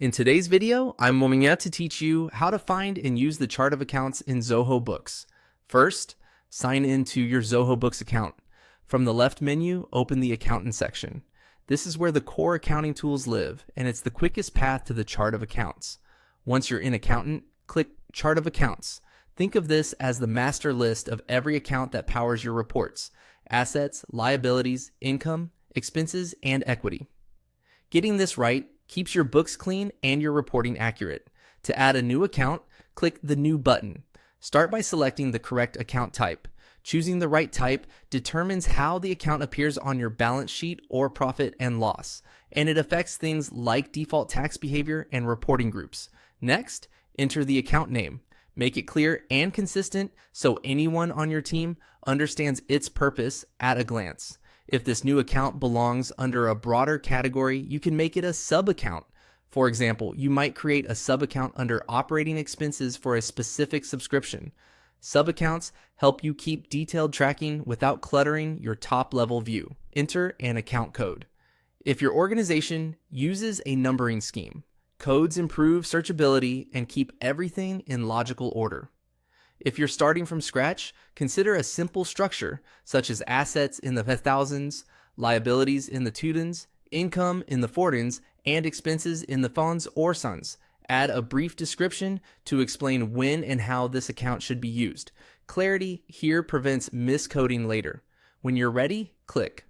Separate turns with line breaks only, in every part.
In today's video, I'm going to teach you how to find and use the chart of accounts in Zoho Books. First, sign into your Zoho Books account. From the left menu, open the Accountant section. This is where the core accounting tools live, and it's the quickest path to the chart of accounts. Once you're in Accountant, click Chart of Accounts. Think of this as the master list of every account that powers your reports: assets, liabilities, income, expenses, and equity. Getting this right keeps your books clean and your reporting accurate. To add a new account, click the New button. Start by selecting the correct account type. Choosing the right type determines how the account appears on your balance sheet or profit and loss, and it affects things like default tax behavior and reporting groups. Next, enter the account name. Make it clear and consistent so anyone on your team understands its purpose at a glance. If this new account belongs under a broader category, you can make it a sub-account. For example, you might create a sub-account under operating expenses for a specific subscription. Sub-accounts help you keep detailed tracking without cluttering your top-level view. Enter an account code. If your organization uses a numbering scheme, codes improve searchability and keep everything in logical order. If you're starting from scratch, consider a simple structure, such as assets in the thousands, liabilities in the tutens, income in the fortens, and expenses in the fonds or sons. Add a brief description to explain when and how this account should be used. Clarity here prevents miscoding later. When you're ready, click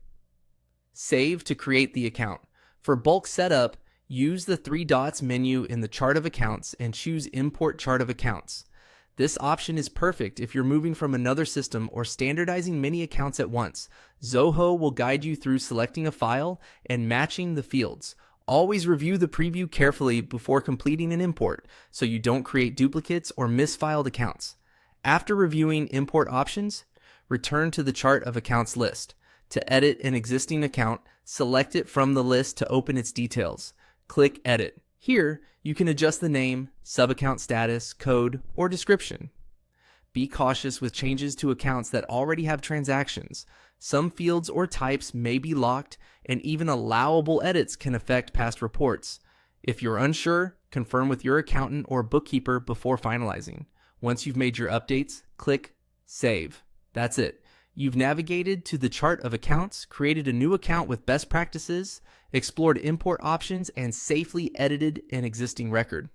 Save to create the account. For bulk setup, use the three dots menu in the Chart of Accounts and choose Import Chart of Accounts. This option is perfect if you're moving from another system or standardizing many accounts at once. Zoho will guide you through selecting a file and matching the fields. Always review the preview carefully before completing an import so you don't create duplicates or misfiled accounts. After reviewing import options, return to the Chart of Accounts list. To edit an existing account, select it from the list to open its details. Click Edit. Here, you can adjust the name, sub-account status, code, or description. Be cautious with changes to accounts that already have transactions. Some fields or types may be locked, and even allowable edits can affect past reports. If you're unsure, confirm with your accountant or bookkeeper before finalizing. Once you've made your updates, click Save. That's it. You've navigated to the Chart of Accounts, created a new account with best practices, explored import options, and safely edited an existing record.